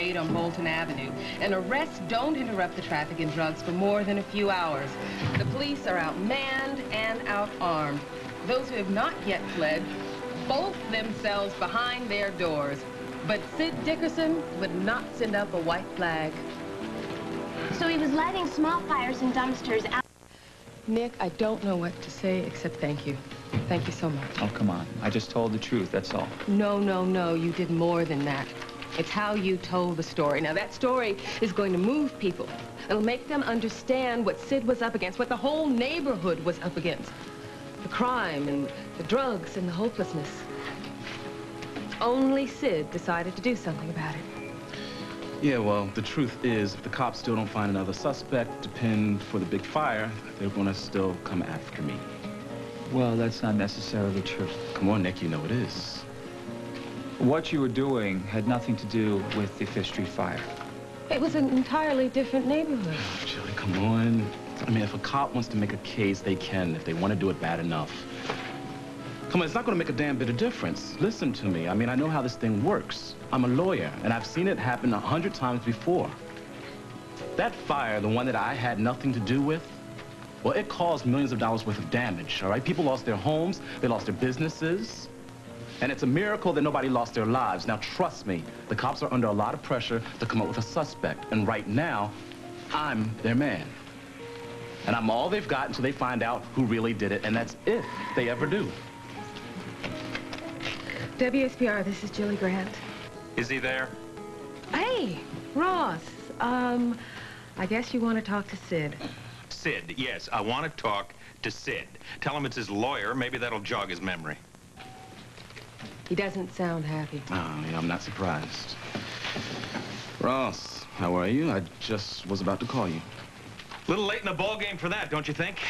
on Bolton Avenue, and arrests don't interrupt the traffic in drugs for more than a few hours. The police are outmanned and outarmed. Those who have not yet fled bolt themselves behind their doors. But Sid Dickerson would not send up a white flag. So he was lighting small fires in dumpsters out. Nick, I don't know what to say except thank you. Thank you so much. Oh, come on. I just told the truth, that's all. No, no, no. You did more than that. It's how you told the story. Now, that story is going to move people. It'll make them understand what Sid was up against, what the whole neighborhood was up against. The crime and the drugs and the hopelessness. Only Sid decided to do something about it. Yeah, well, the truth is, if the cops still don't find another suspect to pin for the big fire, they're gonna still come after me. Well, that's not necessarily true. Come on, Nick, you know it is. What you were doing had nothing to do with the Fifth Street fire. It was an entirely different neighborhood. Gilly, come on. I mean, if a cop wants to make a case, they can, if they want to do it bad enough. Come on, it's not going to make a damn bit of difference. Listen to me. I mean, I know how this thing works. I'm a lawyer, and I've seen it happen 100 times before. That fire, the one that I had nothing to do with, well, it caused millions of dollars worth of damage, all right? People lost their homes, they lost their businesses, and it's a miracle that nobody lost their lives. Now, trust me, the cops are under a lot of pressure to come up with a suspect, and right now, I'm their man. And I'm all they've got until they find out who really did it, and that's if they ever do. WSPR, this is Gilly Grant. Is he there? Hey, Ross. I guess you want to talk to Sid. Sid, yes, I want to talk to Sid. Tell him it's his lawyer. Maybe that'll jog his memory. He doesn't sound happy. Oh, yeah, I'm not surprised. Ross, how are you? I just was about to call you. A little late in the ball game for that, don't you think?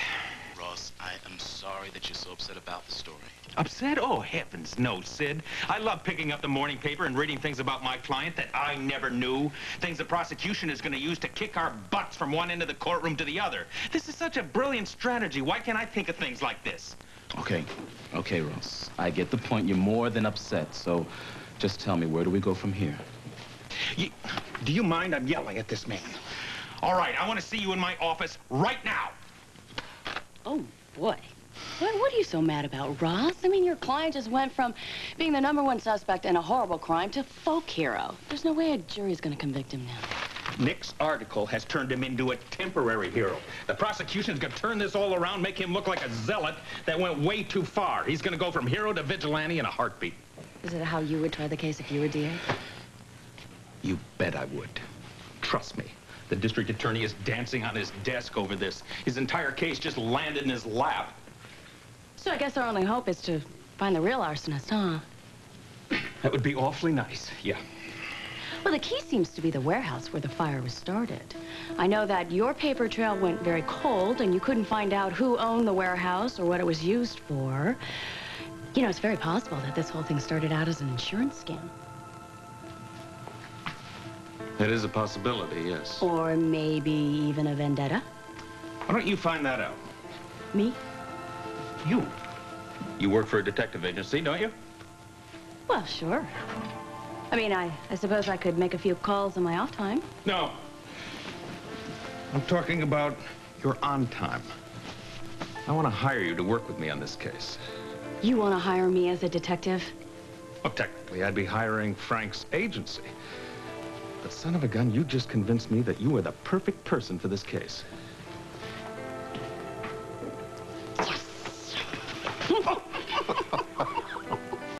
Ross, I am sorry that you're so upset about the story. Upset? Oh, heavens no, Sid. I love picking up the morning paper and reading things about my client that I never knew. Things the prosecution is going to use to kick our butts from one end of the courtroom to the other. This is such a brilliant strategy. Why can't I think of things like this? Okay, Ross. I get the point. You're more than upset, so just tell me, where do we go from here? Do you mind I'm yelling at this man? All right, I want to see you in my office right now. Oh, boy. What are you so mad about, Ross? I mean, your client just went from being the #1 suspect in a horrible crime to folk hero. There's no way a jury's going to convict him now. Nick's article has turned him into a temporary hero. The prosecution's going to turn this all around, make him look like a zealot that went way too far. He's going to go from hero to vigilante in a heartbeat. Is it how you would try the case if you were DA? You bet I would. Trust me. The district attorney is dancing on his desk over this. His entire case just landed in his lap. So I guess our only hope is to find the real arsonist, huh? That would be awfully nice, yeah. Well, the key seems to be the warehouse where the fire was started. I know that your paper trail went very cold and you couldn't find out who owned the warehouse or what it was used for. You know, it's very possible that this whole thing started out as an insurance scam. It is a possibility, yes. Or maybe even a vendetta. Why don't you find that out? Me? You. You work for a detective agency, don't you? Well, sure. I mean, I suppose I could make a few calls on my off time. No. I'm talking about your on time. I want to hire you to work with me on this case. You want to hire me as a detective? Well, technically, I'd be hiring Frank's agency. But son of a gun, you just convinced me that you are the perfect person for this case.